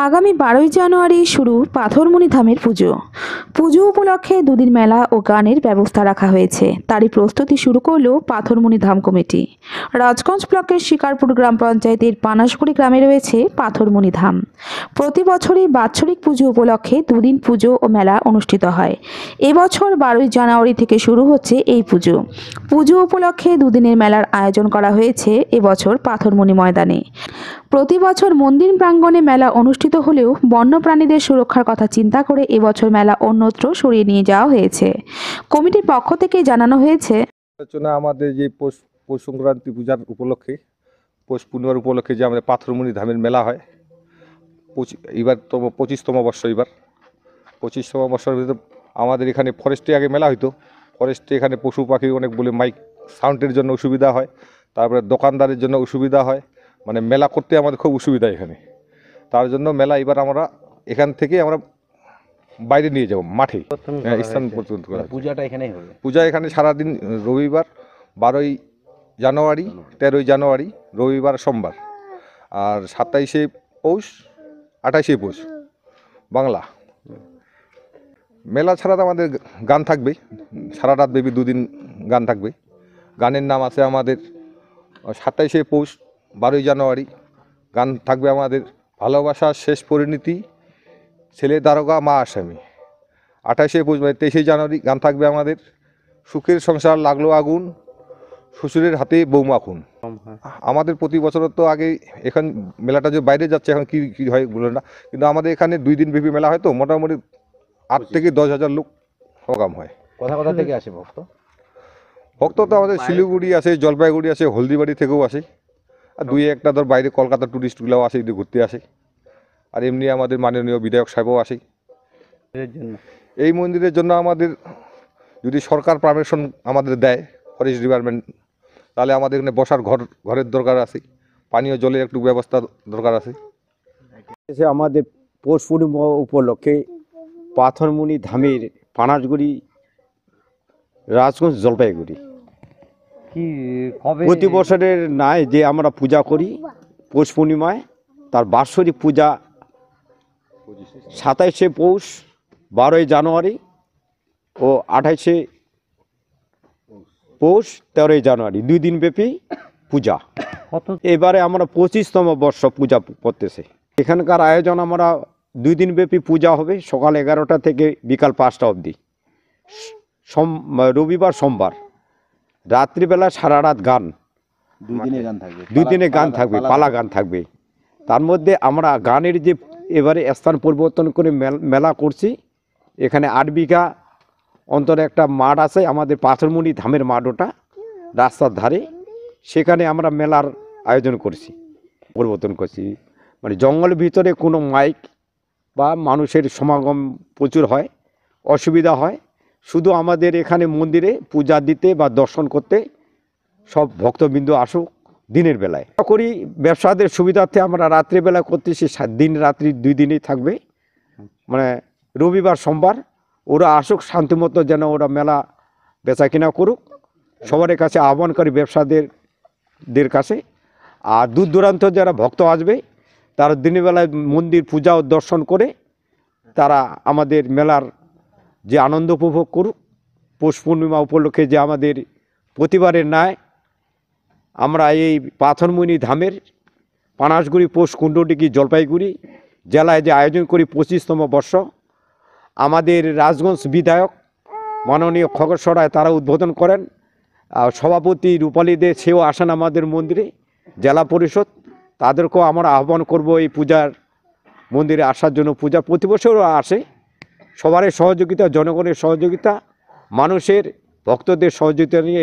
আগামী 12ই জানুয়ারি শুরু পাথরমণি ধামের পুজো। পুজো উপলক্ষে দুদিন মেলা ও গানের ব্যবস্থা রাখা হয়েছে। তারই প্রস্তুতি শুরু করল পাথরমণি ধাম কমিটি। রাজগঞ্জ ব্লকের শিকারপুর গ্রাম পঞ্চায়েতের পানাশগুড়ি গ্রামে রয়েছে পাথরমণি ধাম। প্রতি বছরই বাৎসরিক পুজো উপলক্ষে দুদিন পুজো ও মেলা অনুষ্ঠিত হয়। এবছর 12ই জানুয়ারি থেকে শুরু হচ্ছে এই পুজো। পুজো উপলক্ষে দুদিনের মেলার আয়োজন করা হয়েছে এবছর পাথরমণি ময়দানে। প্রতি বছর মন্দির প্রাঙ্গণে মেলা অনুষ্ঠিত হলেও বন্যপ্রাণীদের সুরক্ষার কথা চিন্তা করে এবছর মেলা অন্যত্র সরিয়ে নিয়ে যাওয়া হয়েছে। কমিটির পক্ষ থেকে জানানো হয়েছে, আলোচনা আমাদের যে পৌষ সংক্রান্তি পূজার উপলক্ষে, পৌষ পূর্ণিমার উপলক্ষে যে আমাদের পাথরমণি ধামের মেলা হয়, এবার 25তম বর্ষ। এবার 25তম বর্ষের ভিতরে আমাদের এখানে ফরেস্টে আগে মেলা হইতো। ফরেস্টে এখানে পশু পাখি অনেক বলে মাইক সাউন্ডের জন্য অসুবিধা হয়, তারপরে দোকানদারের জন্য অসুবিধা হয়, মানে মেলা করতে আমাদের খুব অসুবিধা এখানে। তার জন্য মেলা এবার আমরা এখান থেকে আমরা বাইরে নিয়ে যাব, মাঠে স্থান পর্যন্ত করা। পূজাটা এখানেই হবে। পূজা এখানে সারাদিন, রবিবার 12ই জানুয়ারি, 13ই জানুয়ারি রবিবার সোমবার, আর 27শে পৌষ, 28শে পৌষ বাংলা। মেলা ছাড়া তো আমাদের গান থাকবে, সারা রাত ব্যাপী দুদিন গান থাকবে। গানের নাম আছে আমাদের 27শে পৌষ, 12ই জানুয়ারি গান থাকবে আমাদের ভালোবাসার শেষ পরিণতি, ছেলে দারোগা মা আসামি। 28শে পৌষ 23শে জানুয়ারি গান থাকবে আমাদের সুখের সংসার লাগলো আগুন, শ্বশুরের হাতে বৌমা খুন। আমাদের প্রতি বছর তো আগে এখান মেলাটা যে বাইরে যাচ্ছে, এখন কি কি হয় বলে না, কিন্তু আমাদের এখানে 2 দিন ব্যাপী মেলা হয়, তো মোটামুটি 8 থেকে 10,000 লোক সমাগম হয়। কোথা থেকে আসে ভক্ত? ভক্ত তো আমাদের শিলিগুড়ি আছে, জলপাইগুড়ি আছে, হলদিবাড়ি থেকেও আসে, আর 2-1টা ধর বাইরে কলকাতা টুরিস্টগুলোও আসে, এদিকে ঘুরতে আসে। আর এমনি আমাদের মাননীয় বিধায়ক সাহেবও আসে। এই মন্দিরের জন্য আমাদের যদি সরকার পারমিশন আমাদের দেয়, ফরেস্ট ডিপার্টমেন্ট, তাহলে আমাদের এখানে বসার ঘরের দরকার আছে, পানীয় জলের একটু ব্যবস্থা দরকার আছে। আমাদের পৌষ পূর্ণিমা উপলক্ষে পাথরমণি ধামের পানাশগুড়ি, রাজগঞ্জ, জলপাইগুড়ি কি কবে প্রতি বছরের নাই যে আমরা পূজা করি পৌষ পূর্ণিমায়, তার বাৎসরিক পূজা 27শে পৌষ, 12ই জানুয়ারি ও 28শে পৌষ, 13ই জানুয়ারি 2 দিন ব্যাপী পূজা। এবারে আমরা 25তম বর্ষ পূজা করতেছে। এখানকার আয়োজন আমরা 2 দিন ব্যাপী পূজা হবে, সকাল 11টা থেকে বিকাল 5টা অবধি, রবিবার সোমবার। রাত্রিবেলা সারা রাত গান, 2 দিনে গান থাকবে। 2 দিনে গান থাকবে, পালা গান থাকবে। তার মধ্যে আমরা গানের যে এবারে স্থান পরিবর্তন করে মেলা করছি, এখানে 8 বিঘা অন্তরে একটা মাঠ আছে আমাদের পাথরমণি ধামের মাঠ, ওটা রাস্তার ধারে, সেখানে আমরা মেলার আয়োজন করছি, পরিবর্তন করছি। মানে জঙ্গলের ভিতরে কোনো মাইক বা মানুষের সমাগম প্রচুর হয়, অসুবিধা হয়। শুধু আমাদের এখানে মন্দিরে পূজা দিতে বা দর্শন করতে সব ভক্তবৃন্দ আসুক দিনের বেলায়। করি ব্যবসাদের সুবিধার্থে আমরা রাত্রিবেলা করতেছি, দিন রাত্রি 2 দিনই থাকবে, মানে রবিবার সোমবার। ওরা আসুক শান্তিমতো, যেন ওরা মেলা বেচা কিনা করুক, সবার কাছে আহ্বান করি ব্যবসাদের কাছে। আর দূর দূরান্ত যারা ভক্ত আসবে, তারা দিনের বেলায় মন্দির পূজা ও দর্শন করে তারা আমাদের মেলার যে আনন্দ উপভোগ করুক। পৌষ পূর্ণিমা উপলক্ষে যে আমাদের প্রতিবারের ন্যায় আমরা এই পাথরমণি ধামের পানাশগুড়ি, পৌষ কুণ্ডডিগি, জলপাইগুড়ি জেলায় যে আয়োজন করি 25তম বর্ষ, আমাদের রাজগঞ্জ বিধায়ক মাননীয় খগেশ্বর রায় তারা উদ্বোধন করেন। আর সভাপতি রূপালী দে, সেও আসেন আমাদের মন্দিরে, জেলা পরিষদ, তাদেরকেও আমরা আহ্বান করব এই পূজার মন্দিরে আসার জন্য। পূজা প্রতি বছরও আসে, সবার সহযোগিতা, জনগণের সহযোগিতা, মানুষের ভক্তদের সহযোগিতা নিয়ে